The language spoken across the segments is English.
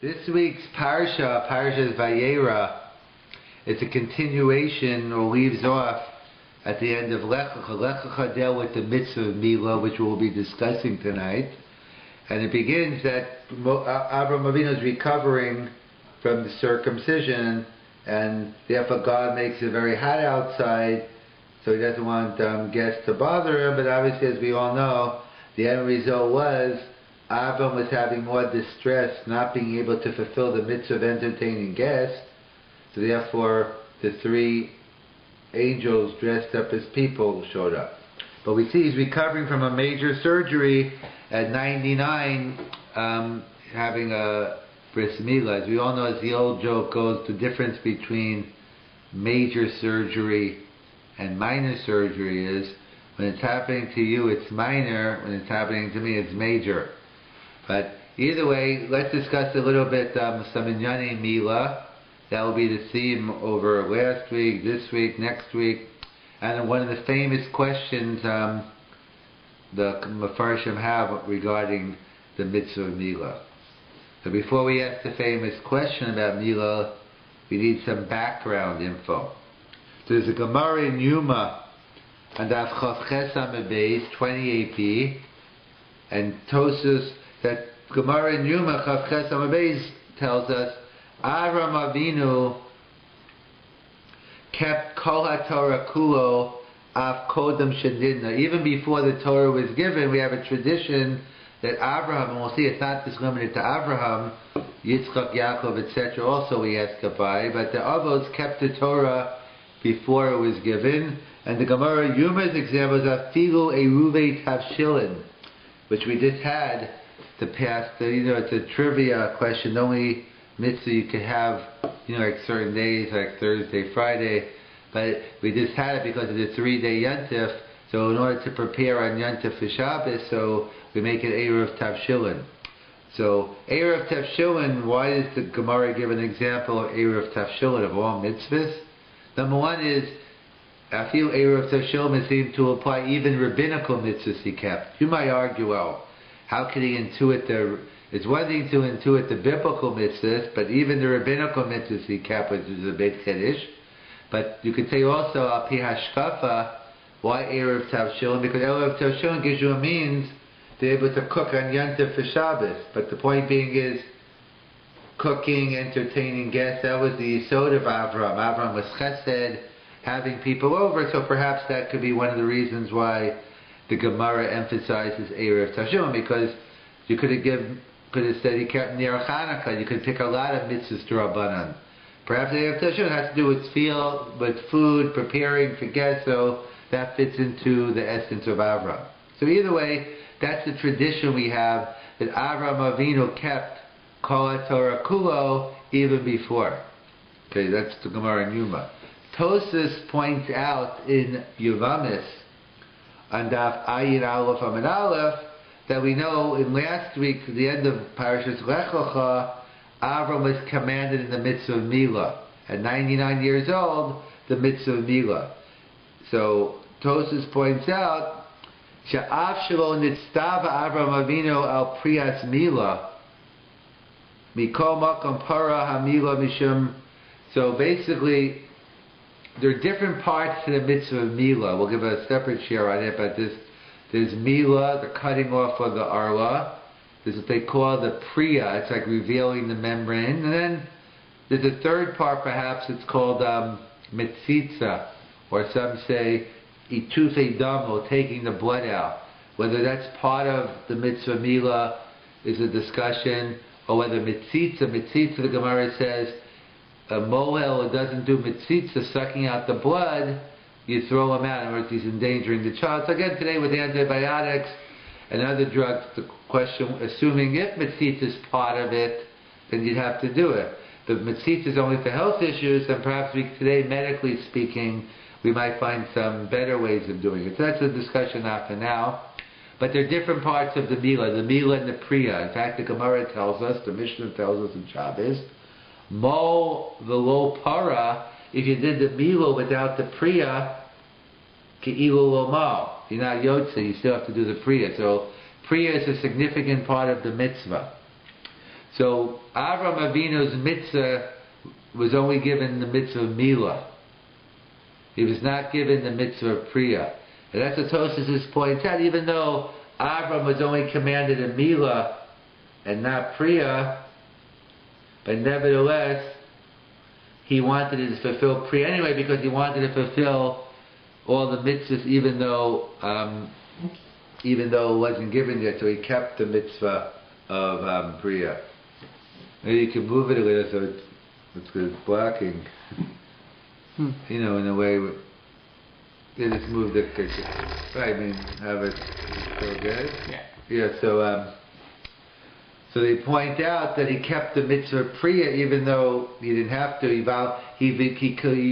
This week's Parsha is Vayera. It's a continuation, or leaves off at the end of Lech Lecha. Lech Lecha dealt with the mitzvah of Milah, which we'll be discussing tonight. And it begins that Avraham Avinu is recovering from the circumcision, and therefore God makes it very hot outside, so he doesn't want guests to bother him. But obviously, as we all know, the end result was Avram was having more distress, not being able to fulfill the mitzvah of entertaining guests. So therefore, the three angels dressed up as people showed up. But we see he's recovering from a major surgery at 99, having a Bris Milah. As we all know, as the old joke goes, the difference between major surgery and minor surgery is when it's happening to you, it's minor. When it's happening to me, it's major. But either way, let's discuss a little bit some Inyani Milah. That will be the theme over last week, this week, next week. And one of the famous questions the Mefarshim have regarding the mitzvah of Milah. So before we ask the famous question about Milah, we need some background info. So there's a Gemara in Yuma, and Daf Chavches Amud Beis 20 AP, and Tosus, that Gemara in Yuma Chavches Amud Beis tells us Avraham Avinu kept Kol HaTorah Kulo Av Kodem Shedidna. Even before the Torah was given, we have a tradition that Abraham, and we'll see it's not just limited to Abraham, Yitzchak, Yaakov, etc. also we ask by, but the Avos kept the Torah before it was given. And the Gemara Yuma's example is Afilu Eruve Tavshilin, which we just had to pass. It's a trivia question. The only mitzvah you could have, like certain days, like Thursday, Friday, but we just had it because of the 3-day Yontif. So in order to prepare on Yontif for Shabbos, so we make it Erev Tavshilin. So Erev Tavshilin, why does the Gemara give an example of Erev Tavshilin of all mitzvahs? Number one is, I feel Erev Tavshilin seems to apply even rabbinical mitzvahs he kept. You might argue, well, how can he intuit it's one thing to intuit the biblical mitzvahs, but even the rabbinical mitzvahs he kept, which is a bit chiddush. But you could say also, al pi hashkafa, why Erev Tavshilin? Because Erev Tavshilin gives you a means to be able to cook on Yontif for Shabbos. But the point being is, cooking, entertaining guests, that was the yesod of Avram. Avram was chesed, having people over, so perhaps that could be one of the reasons why the Gemara emphasizes Erev Tavshilin, because you could have said he kept near Chanukah. You could pick a lot of mitzvahs to Rabbanan. Perhaps Erev Tavshilin has to do with food, preparing for guests, so that fits into the essence of Avram. So either way, that's the tradition we have, that Avraham Avinu kept Kol HaTorah Kulo even before. Okay, that's the Gemara in Yuma. Tosus points out in Yuvamis, on Daf Ayin Aleph Amud Aleph, that we know in last week, at the end of Parashas Lech Lecha, Avram was commanded in the mitzvah of Milah. At 99 years old, the mitzvah of Milah. So Tosus points out, Sha'af shelo nitztava Avram Avinu al priyas Milah, mikol makom para ha-Milah mishum. So basically, there are different parts to the mitzvah of Milah. We'll give a separate share on it, but there's Milah, the cutting off of the arla. There's what they call the priya. It's like revealing the membrane. And then there's a third part, perhaps, it's called mitzitza, or some say itufei damo, taking the blood out. Whether that's part of the mitzvah Milah is a discussion, or whether mitzitza, the Gemara says, a mohel who doesn't do mitzitza, sucking out the blood, you throw him out. In other words, he's endangering the child. So again, today with antibiotics and other drugs, the question, assuming if mitzitza is part of it, then you'd have to do it. But mitzitza is only for health issues, and perhaps today, medically speaking, we might find some better ways of doing it. So that's a discussion not for now. But there are different parts of the Milah and the Priya. In fact, the Gemara tells us, the Mishnah tells us in Shabbos, Mo v'lo para, if you did the Milah without the Priya, Ke'ilu lo mo. You're not Yotze, you still have to do the Priya. So Priya is a significant part of the mitzvah. So Avram Avinu's mitzvah was only given the mitzvah of Milah. He was not given the mitzvah of Priya. And that's what Tosfos points out. Even though Avram was only commanded a Milah and not Priya, but nevertheless, he wanted to fulfill Priya anyway because he wanted to fulfill all the mitzvahs even though it wasn't given yet, so he kept the mitzvah of Priya. Maybe you can move it a little so it's blocking. You know, in a way, they just move the picture. Right, I mean, have it so good? Yeah. Yeah, so they point out that he kept the mitzvah of Priya even though he didn't have to. He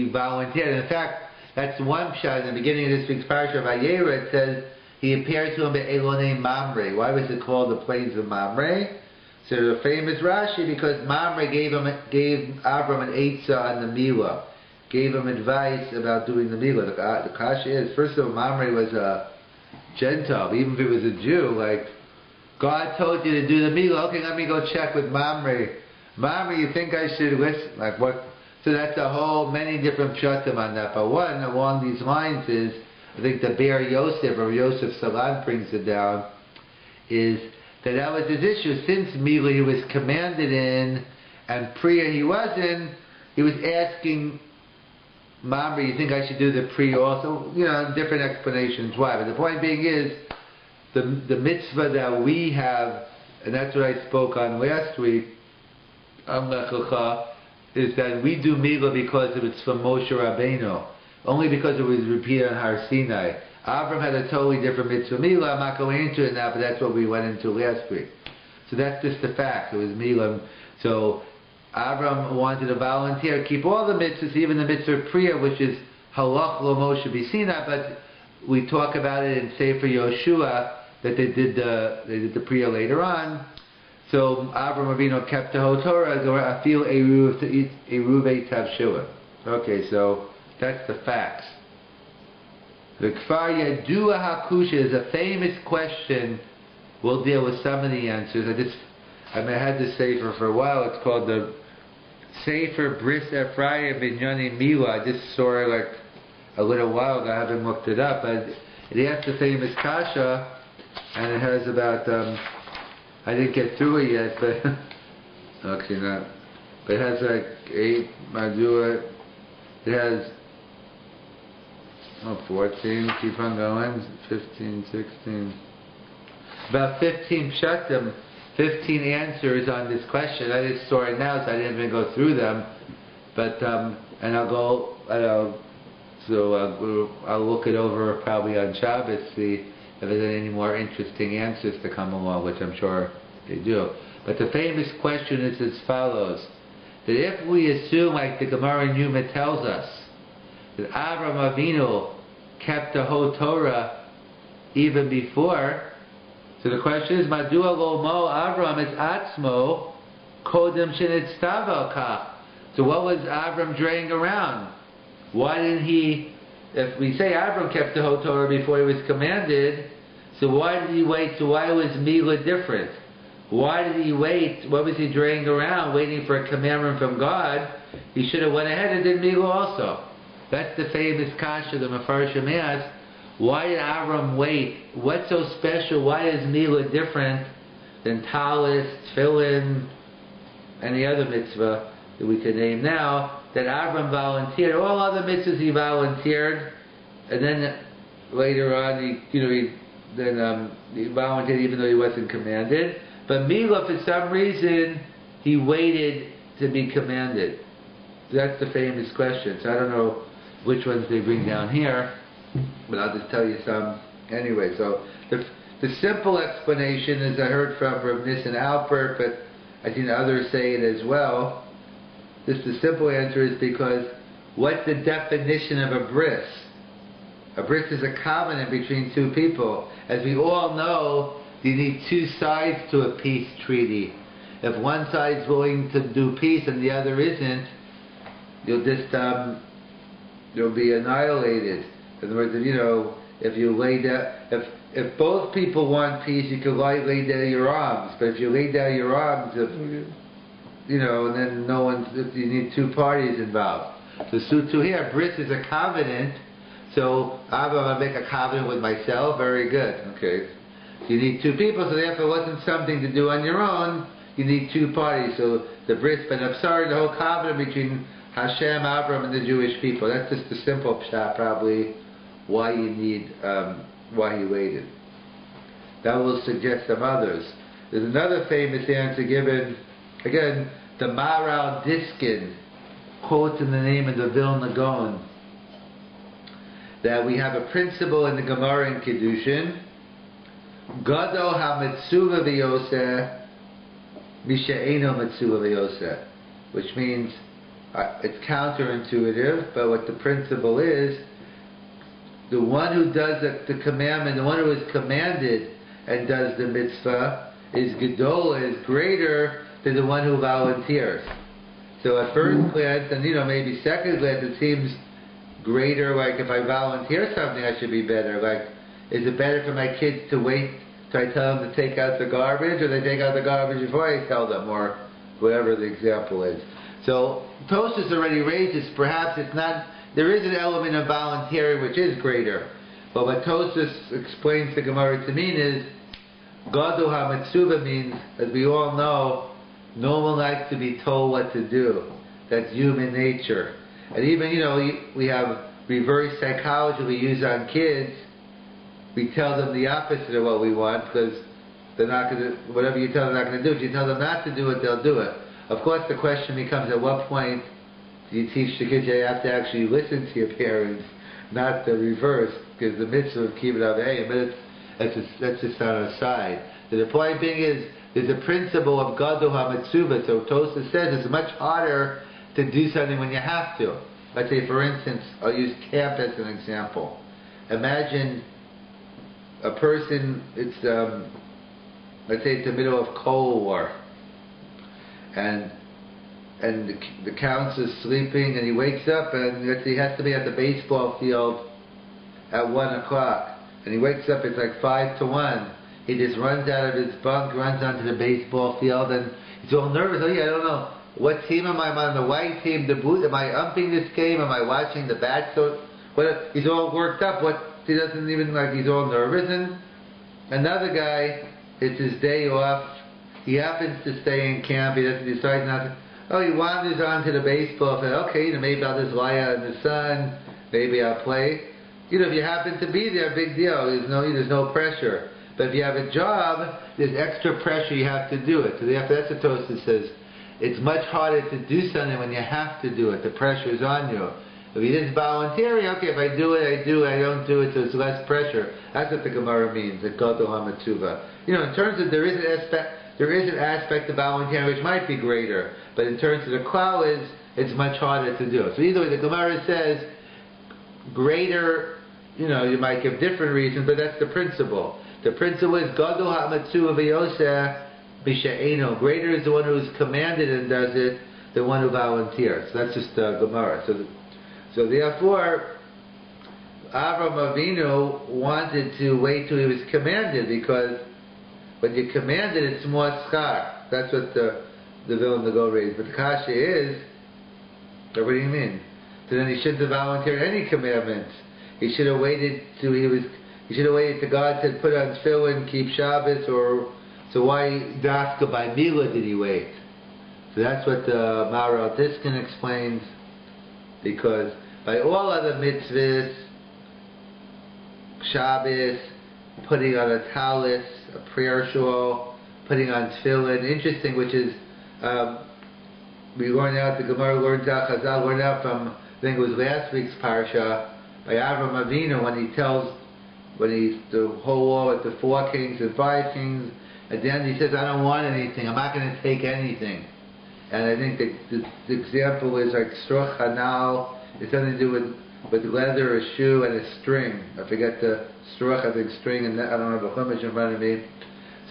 volunteered. In fact, that's one shot in the beginning of this week's parasha of Vayera. It says he appeared to him at Elonei Mamre. Why was it called the plains of Mamre? So the famous Rashi because Mamre gave Abram an eitzah on the Milah, gave him advice about doing the Milah. The kasha is, first of all, Mamre was a Gentile, even if he was a Jew. Like, God told you to do the Milah. Okay, let me go check with Mamre. Mamre, you think I should listen? Like what? So that's a whole many different pshatim on that. But one along these lines is, I think the Be'er Yosef or Yosef Salan brings it down, is that was his issue. Since Milah he was commanded in, and Priya he wasn't, he was asking Mamre, you think I should do the Priya also? You know, different explanations why. But the point being is, the mitzvah that we have, and that's what I spoke on last week, is that we do Milah because it's from Moshe Rabbeinu, only because it was repeated on Har Sinai. Avram had a totally different mitzvah Milah. I'm not going into it now, but that's what we went into last week. So that's just the fact. It was Milah. So Avram wanted to volunteer, keep all the mitzvahs, even the mitzvah of Priya, which is halach lo Moshe b'Sinai. But we talk about it in Sefer Yoshua that they did the Priya later on. So Avram Avinu kept the whole Torah. Afil eruv tavshila. Okay, so that's the facts. The Kfar Yadua Hakusha is a famous question. We'll deal with some of the answers. I had this sefer for a while. It's called the Sefer Bris Ephraim Binyani Milah. I just saw it like a little while ago. I haven't looked it up. But it has the famous kasha, and it has about I didn't get through it yet, but actually not. But it has like 8 Madua. It has 14, keep on going, 15, 16. About 15 pshatim, 15 answers on this question. I just saw it now, so I didn't even go through them. But, and I'll look it over probably on Shabbos, see if there's any more interesting answers to come along, which I'm sure they do. But the famous question is as follows, that if we assume, like the Gemara in Yuma tells us, that Avram Avinu kept the whole Torah even before. So the question is, Madua lo mo Avram es atzmo kodem shenitztav kach. So what was Avram draying around? Why didn't he? If we say Avram kept the whole Torah before he was commanded, so why did he wait? So why was Milah different? Why did he wait? What was he draying around, waiting for a commandment from God? He should have went ahead and did Milah also. That's the famous kasha the Mefarshim asked. Why did Avram wait? What's so special? Why is Milah different than Talis, Tefillin, and the other mitzvah that we can name now? That Avram volunteered. All other mitzvahs he volunteered, and then later on he volunteered even though he wasn't commanded. But Milah, for some reason, he waited to be commanded. That's the famous question. So I don't know which ones they bring down here, but I'll just tell you some anyway. So the simple explanation is I heard from Nissen Alpert, but I've seen others say it as well. The simple answer is because what's the definition of a bris? A bris is a covenant between two people. As we all know, you need two sides to a peace treaty. If one side's willing to do peace and the other isn't, you'll be annihilated. In other words, if you lay down, if both people want peace, you can lay down your arms. But if you lay down your arms, you know, then no one's. You need two parties involved. So Sutu here, Bris is a covenant. So I'm gonna make a covenant with myself. Very good. Okay. You need two people. So therefore, it wasn't something to do on your own. You need two parties. So the Bris, but I'm sorry, the whole covenant between Hashem, Abraham, and the Jewish people. That's just a simple pshat, probably, why you need, why he waited. That will suggest some others. There's another famous answer given, again, the Maral Diskin quotes in the name of the Vilna Gaon, that we have a principle in the Gemara in Kiddushin, Gadol ha-metzuva v'yoseh, Misha'eno Metzuva v'yoseh, which means it's counterintuitive, but what the principle is, the one who does the commandment, the one who is commanded and does the mitzvah, is Gadol, is greater than the one who volunteers. So at first glance, and maybe second glance, it seems greater, like if I volunteer something, I should be better. Like, is it better for my kids to wait till I tell them to take out the garbage, or they take out the garbage before I tell them, or whatever the example is? So Tosfos already raises, perhaps it's not, there is an element of volunteering which is greater. But what Tosfos explains the Gemara to mean is, Gadol ha-metzuva means, as we all know, no one likes to be told what to do. That's human nature. And even, we have reverse psychology we use on kids. We tell them the opposite of what we want because they're not going to, whatever you tell them they're not going to do. If you tell them not to do it, they'll do it. Of course, the question becomes, at what point do you teach the kids you have to actually listen to your parents, not the reverse, because the mitzvah of kibbud avayim, but that's just on a side. So the point being is, there's a principle of Gadol ha-metzuva. So Tosfos says it's much harder to do something when you have to. Let's say, for instance, I'll use camp as an example. Imagine a person, let's say it's the middle of Cold War, and the counselor's sleeping, and he wakes up, and let's say he has to be at the baseball field at 1 o'clock, and he wakes up, it's like 5 to 1. He just runs out of his bunk, runs onto the baseball field, and he's all nervous. Oh yeah, I don't know. What team am I on? The white team, the blue? Am I umping this game? Am I watching the bat? So, he's all worked up. He doesn't even, he's all nervous. And another guy, it's his day off. He happens to stay in camp. He doesn't decide not to. Oh, he wanders onto the baseball field. Okay, maybe I'll just lie out in the sun. Maybe I'll play. If you happen to be there, big deal. There's no pressure. But if you have a job, there's extra pressure. You have to do it. So that's what Tosfos says. It's much harder to do something when you have to do it. The pressure is on you. If you just volunteering, okay, if I do it, I do it. I don't do it, so it's less pressure. That's what the Gemara means, the Gadol ha-metzuva. In terms of there is an aspect of volunteering which might be greater, but in terms of the klal it's much harder to do. So either way, the Gemara says greater. You might give different reasons, but that's the principle. The principle is Gadol ha-metzuva v'yoseh. Greater is the one who is commanded and does it, the one who volunteers. So that's just Gemara. So therefore, Avraham Avinu wanted to wait till he was commanded, because when you're commanded, it's more schar. That's what the Vilna Gaon raised. But the kasha is, what do you mean? So then he shouldn't have volunteered any commandments. He should have waited till he should have waited till God said put on tefillin, keep Shabbos, or. So why Daska by Milah did he wait? So that's what the Maral Diskin explains, because by all other mitzvahs, Shabbos, putting on a talis, a prayer shawl, putting on tefillin, interesting, which is, we learned out, the Gemara learns out, Chazal learned out from, I think it was last week's parsha, by Avraham Avinu, when he's the whole war with the 4 kings and 5 kings, at the end he says, I don't want anything, I'm not going to take anything. And I think the example is like struch hanal, it's something to do with leather, a shoe, and a string. I forget the struch, I think string, and I don't have a chumash in front of me.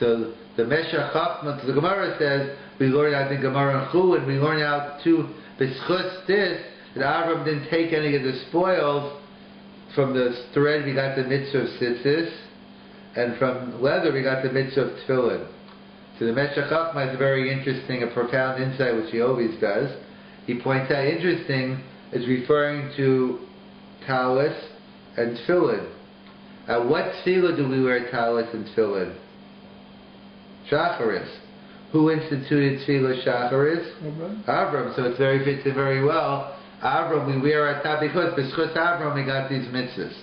So the Meshach Chachma, the Gemara says, we learn out in Gemara and Chu, and we learn out too, b'schus this, that Avram didn't take any of the spoils from the thread we got the mitzvah of tzitzis, and from leather we got the mitzvah of tefillin. So the Meshech Chochmah has a very interesting, a profound insight, which he always does. He points out, interesting, is referring to talis and tefillin. At what tefillah do we wear talis and tefillin? Shacharis. Who instituted tefillah Shacharis? Avram. So it fits in very well. Avram, we wear our top because b'schus Avram we got these mitzvahs.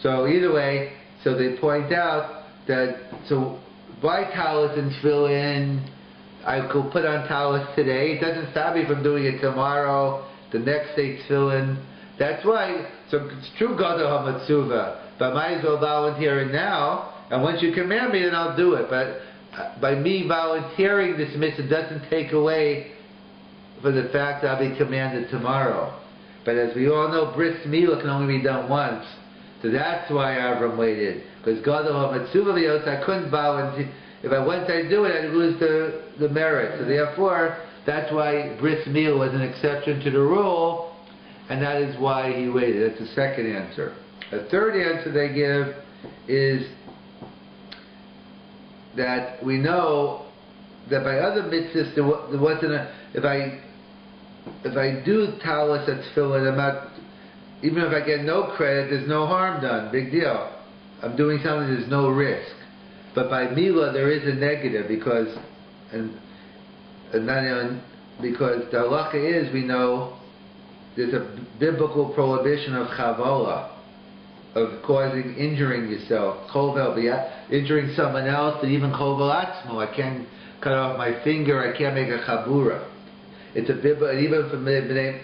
So either way, so they point out that so by talis and tefillin, I could put on talis today. It doesn't stop me from doing it tomorrow, the next day tefillin. That's why. So it's true gadol hamatzuva, but I might as well volunteer it now. And once you command me, then I'll do it. But by me volunteering this mitzvah doesn't take away for the fact that I'll be commanded tomorrow. But as we all know, Bris Milah can only be done once. So that's why Avram waited. Because Gadol HaMatzuvah, I couldn't volunteer. If once I do it, I'd lose the merit. So therefore, that's why Bris Milah was an exception to the rule, and that is why he waited. That's the second answer. The third answer they give is that we know that by other mitzvahs there wasn't a, if I do talis at tefillin, I'm not, even if I get no credit, there's no harm done. Big deal. I'm doing something there's no risk. But by Milah there is a negative because because the halacha is, we know there's a biblical prohibition of chavola, of injuring yourself, injuring someone else, and even chovel atzmo. I can't cut off my finger. I can't make a chabura. It's a even for bnei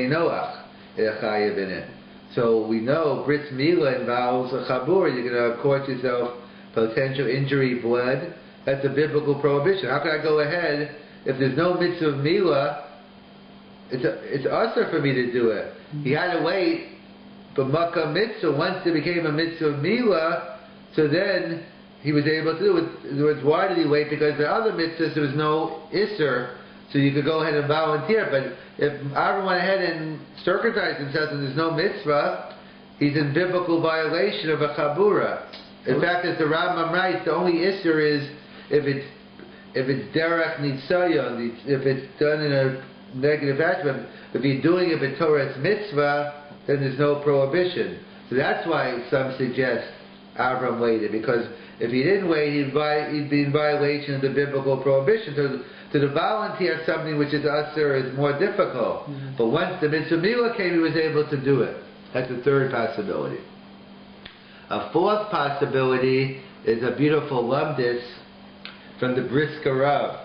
Noach, it's a chayiv in it. So we know Bris Milah involves a chabura. You're going to cause yourself potential injury, blood. That's a biblical prohibition. How can I go ahead if there's no mitzvah of Milah? It's usher for me to do it. He had to wait. But Makkah mitzvah, once it became a mitzvah of Milah, so then he was able to do it. In other words, why did he wait? Because the other mitzvahs there was no Isser, so you could go ahead and volunteer. But if Avram went ahead and circumcised himself and there's no mitzvah, he's in biblical violation of a chabura. In fact, as the Rambam writes, the only Isser is if it's derech nitzayon, if it's done in a negative aspect. If you're doing it with Torah's mitzvah, then there's no prohibition. So that's why some suggest Avram waited, because if he didn't wait, he'd be in violation of the biblical prohibition. So to volunteer something which is usher is more difficult. Mm-hmm. But once the mitzvah Milah came, he was able to do it. That's the third possibility. A fourth possibility is a beautiful lumdis from the Brisker Rav.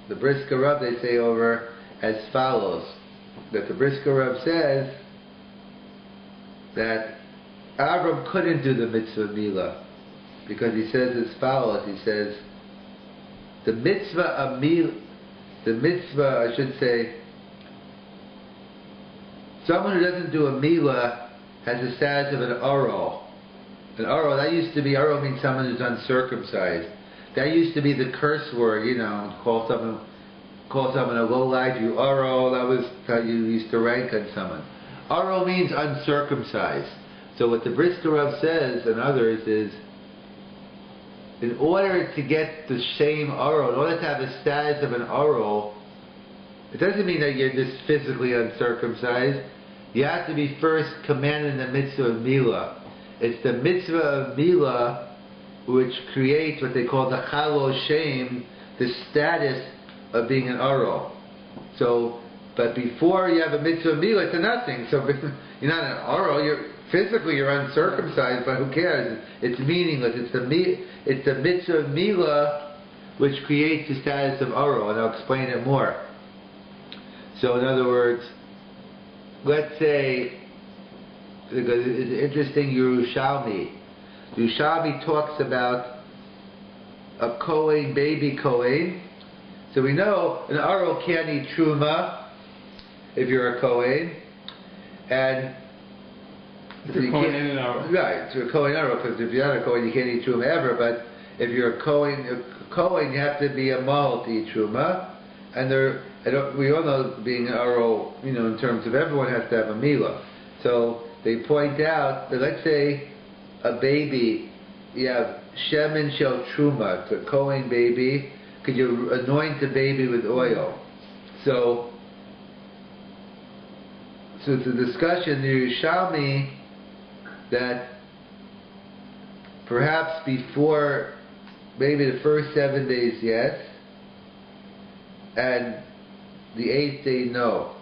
The Brisker Rav, they say over as follows, that the Brisker Rav says that Avram couldn't do the mitzvah Milah, because he says as follows. He says the mitzvah of Milah, I should say, someone who doesn't do a Milah has the status of an Oro. An Oro, that used to be, Oro means someone who's uncircumcised. That used to be the curse word, call someone a low-life, you Oro. That was how you used to rank on someone. Aro means uncircumcised. So what the Brisker Rav says and others is, in order to get the same Aro, in order to have the status of an Aro, it doesn't mean that you're just physically uncircumcised. You have to be first commanded in the mitzvah of Milah. It's the mitzvah of Milah which creates what they call the chalo shem, the status of being an Aro. So, but before you have a mitzvah of Milah, it's a nothing. So you're not an Oro. You're uncircumcised, but who cares? It's meaningless. It's the mitzvah of Milah which creates the status of Oro, and I'll explain it more. So in other words, let's say, because it's interesting, Yerushalmi. Yerushalmi talks about a Kohen, baby Kohen. So we know an Oro can't eat Truma if you're a Kohen, and so you can't, right, to a Kohen Oro, because if you're not a Kohen, you can't eat Truma ever. But if you're a Kohen, you have to be a Mahal to eat Truma, and we all know being an Oro, in terms of everyone has to have a Milah. So they point out that let's say a baby, you have shemen shel truma, it's a Kohen baby, could you anoint the baby with oil? So it's a discussion in the Yerushalmi that perhaps before maybe the first 7 days, yes, and the 8th day, no.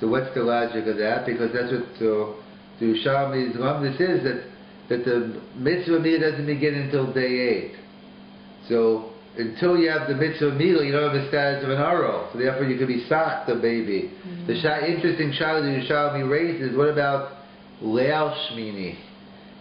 So what's the logic of that? Because that's what the Yerushalmi's Ramdas is, that the mitzvah milah doesn't begin until day 8. So until you have the mitzvah milah, you don't have the status of an aro. So therefore you could be sach the baby. Mm-hmm. The interesting child the Yerushalmi raises, what about leil shmini?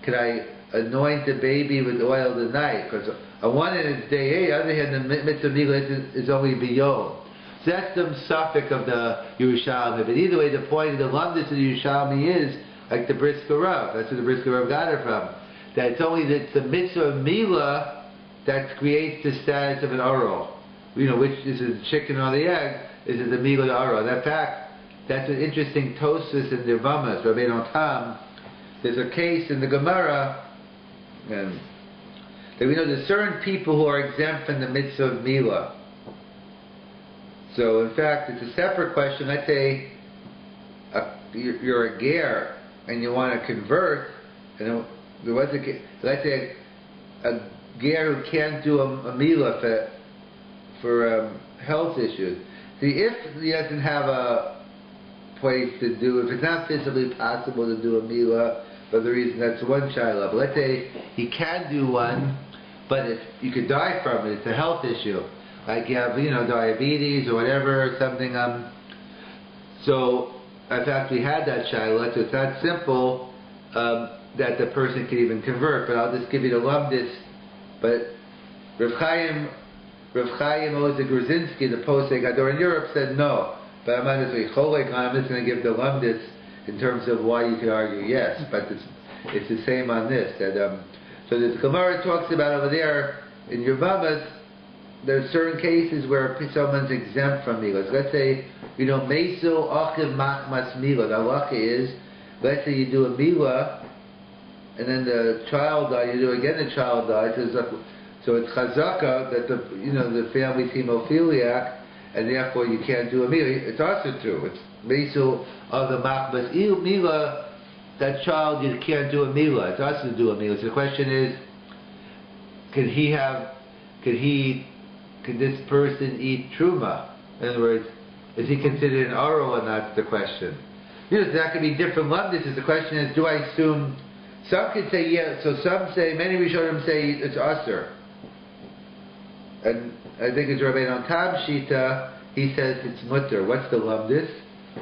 Could I anoint the baby with oil the night? Because on one hand it's day 8, on the other hand the mitzvah milah is only biyom. So that's the suffix of the Yerushalmi. But either way, the point of the lumdus of the Yerushalmi is like the Bris Rav. That's where the Bris Rav got it from. That it's only the mitzvah milah that creates the status of an aro. You know, which is the chicken or the egg? Is it the milah aro? In fact, that's an interesting Tosfos in the Vamas, Rabbi Tam. There's a case in the Gemara, and that we know there's certain people who are exempt from the mitzvah of milah. So in fact, it's a separate question. Let's say you're a ger and you want to convert, and there was let's say a ger who can't do a milah for health issues. See, if he doesn't have a place to do, if it's not physically possible to do a milah for the reason, that's one shaila. But let's say he can do one, but if you could die from it, it's a health issue. Like you have, diabetes or whatever, something. So, in fact, we had that shaila, so it's not simple that the person can even convert. But I'll just give you the lumdis. But Rav Chaim Ozer Gruzinski, the Posek Gador in Europe, said no. But I'm not just going to give the lumdis in terms of why you could argue yes. But it's the same on this. That so the Gemara talks about over there in Yervamas. There are certain cases where someone's exempt from milah. So let's say, Meso Achiv Machmas Milah. The halacha is, let's say you do a milah, and then the child dies, you do again the child dies. So it's chazaka that the family's hemophiliac, and therefore you can't do a milah. It's also true. It's Meso of the Machmas Milah, that child, you can't do a milah. It's also to do a milah. So the question is, could this person eat truma? In other words, is he considered an aro or not? The question. That could be different lumdis. The question is, do I assume? Some could say yes. So some say, many Rishonim say it's aser. And I think it's Rabbi Tam Shita. He says it's mutter. What's the lumdis?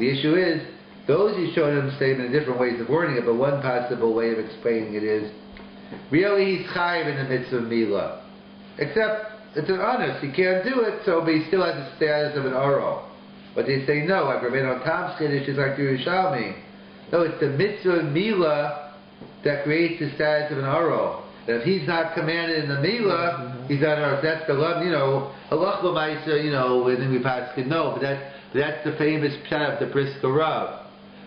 The issue is those Rishonim say in different ways of wording it. But one possible way of explaining it is, really he's chayiv in the midst of milah, except it's an honest, he can't do it, so but he still has the status of an aro. But they say no, like Rabbi Tam's Kiddush is like the Yerushalmi. No, it's the mitzvah milah that creates the status of an aro. And if he's not commanded in the milah, he's not an aro. That's the love, halach l'maisa, within we pass can know, but that's the famous pshat of the Bris Rav.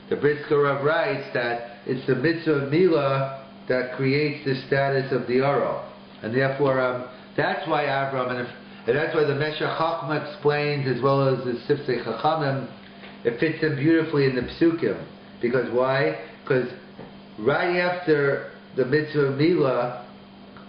The Bris Rav writes that it's the mitzvah milah that creates the status of the aro. And therefore, that's why Avram, and that's why the Meshech Chachma explains, as well as the Sifsei Chachamim, it fits in beautifully in the Psukim. Because why? Because right after the mitzvah milah,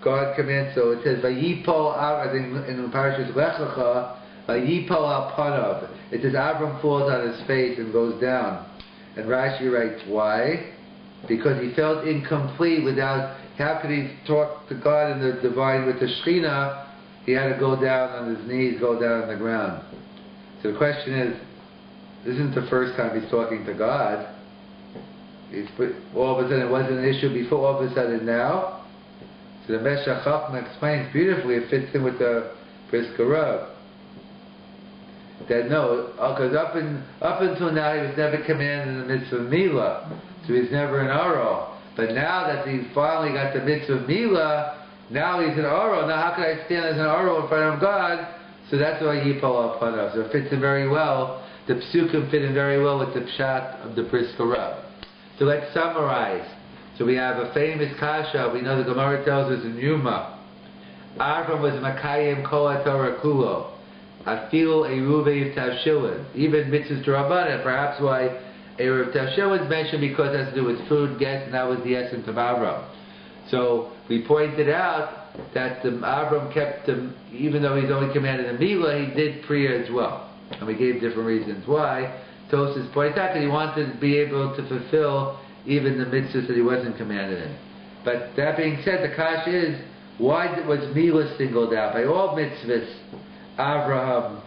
God commands, so it says, Vayipol out, I think in the Parashas Lech Lecha, Vayipol al panav. It says Avram falls on his face and goes down. And Rashi writes, why? Because he felt incomplete without. How could he talk to God in the divine with the Shekhinah? He had to go down on his knees, go down on the ground. So the question is, this isn't the first time he's talking to God. All of a sudden it wasn't an issue before, all of a sudden now. So the Meshech Chachma explains beautifully, it fits in with the Bris Rav. That no, because up until now he was never commanded in the mitzvah milah, so he's never an aro. But now that he finally got the mitzvah milah, now he's an aro. Now how can I stand as an aro in front of God? So that's why Yipol al panav. So it fits in very well. The psukim fit in very well with the pshat of the Bris Rav. So let's summarize. So we have a famous kasha. We know the Gemara tells us in Yuma. Avram was Makayim Kol HaTorah Kulo. Afil Eruv Tavshilin. Even mitzvahs D'Rabbanan. Perhaps why Eruv Tavshilin is mentioned, because it has to do with food, guests, and that was the essence of Avram. So we pointed out that Avram kept them, even though he's only commanded in Milah, he did Priya as well. And we gave different reasons why. Tosas points out that he wanted to be able to fulfill even the mitzvahs that he wasn't commanded in. But that being said, the kash is, why was Milah singled out? By all mitzvahs, Abraham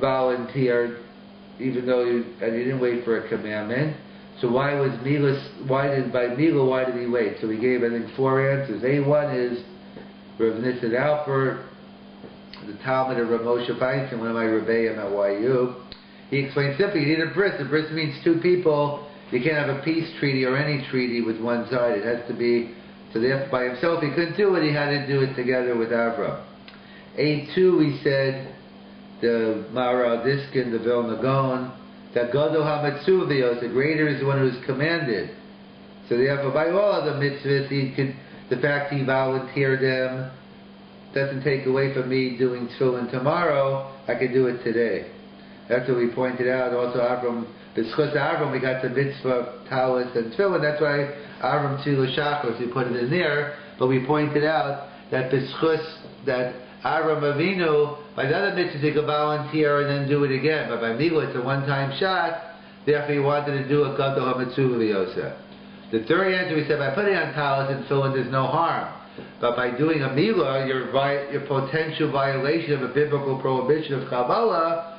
volunteered, even though he didn't wait for a commandment. So why was Milah? Why did he wait? So we gave, I think, 4 answers. A1 is Rav Nissen Alpert, the Talmud of Rav Moshe Feinstein, one of my Rebbeim at YU. He explained simply, you need a bris. A bris means 2 people. You can't have a peace treaty or any treaty with one side. It has to be, so therefore by himself he couldn't do it, he had to do it together with Avram. A2, we said, the Maharal Diskin, the Vilna Gaon, that Gadol HaMatzuvios, the greater is the one who is commanded. So therefore by all other mitzvahs, the fact he volunteered them doesn't take away from me doing tefillin tomorrow. I can do it today. That's what we pointed out. Also, Avram, b'schus Avram, we got the mitzvah of talis and tefillin. That's why Avram tzilu shachos, we put it in there. But we pointed out that b'schus, that Avram Avinu, by the other mitzvahs, he could volunteer and then do it again. But by Milah, it's a one-time shot. Therefore, he wanted to do a gadol hametzuv v'yosa. The third answer, we said, by putting on talis and tefillin, there's no harm. But by doing a Milah, your potential violation of a biblical prohibition of Kabbalah,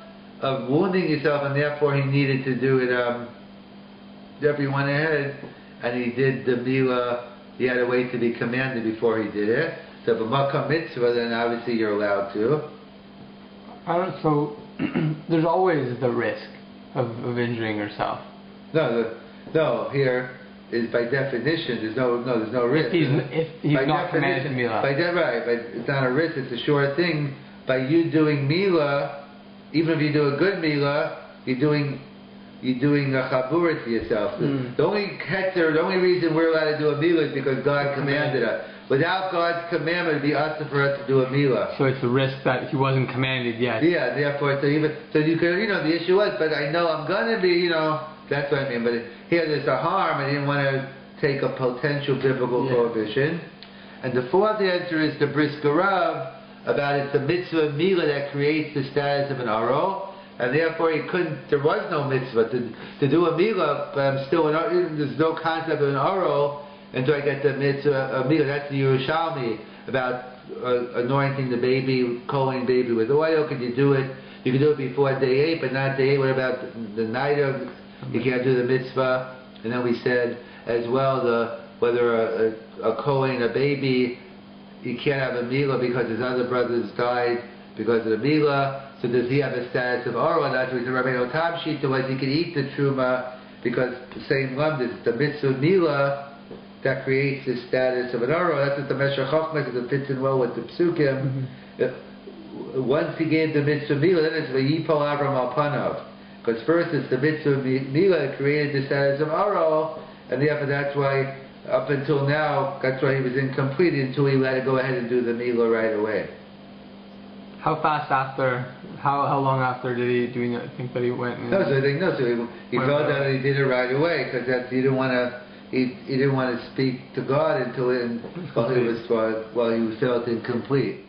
of wounding yourself, and therefore he needed to do it. Therefore he went ahead and he did the Milah. He had to wait to be commanded before he did it. So if a Makkah mitzvah, then obviously you're allowed to. So there's always the risk of injuring yourself. No. Here is by definition. There's no risk. If he's not commanded to Milah. Right, but it's not a risk. It's a sure thing. By you doing Milah, even if you do a good Milah, you're doing a chabura to yourself. The only reason we're allowed to do a Milah is because God commanded us. Without God's commandment, it'd be us for us to do a Milah. So it's the risk that he wasn't commanded yet. Yeah, therefore, so you could, the issue was, but I know I'm gonna be, that's what I mean. But here there's a harm. I didn't want to take a potential biblical prohibition. And the fourth answer is the Bris Garav, about it's the mitzvah of Milah that creates the status of an aro, and therefore there was no mitzvah to do a Milah, but I'm still there's no concept of an aro until I get the mitzvah of Milah. That's the Yerushalmi about anointing the baby, coaling baby with oil. Could you do it? You can do it before day 8, but not day 8. What about the night of? You can't do the mitzvah. And then we said as well whether a Kohen, a baby, he can't have a Milah because his other brothers died because of the Milah. So does he have a status of Oro? And that's what the Rabbi Otam Shita was. He could eat the Truma because the same lumdis, the mitzvah of Milah that creates the status of an Oro. That's what the Meshach Chochmah says. It fits in well with the Psukim. Once he gave the mitzvah of Milah, then it's Vayipol Avram al Panav. Because first it's the mitzvah of Milah that created the status of Oro, and therefore that's why up until now, that's why he was incomplete until he let it go ahead and do the Milah right away. How fast after? How long after do you think that he went? So he felt that he did it right away because he didn't want to. He didn't want to speak to God until he felt incomplete.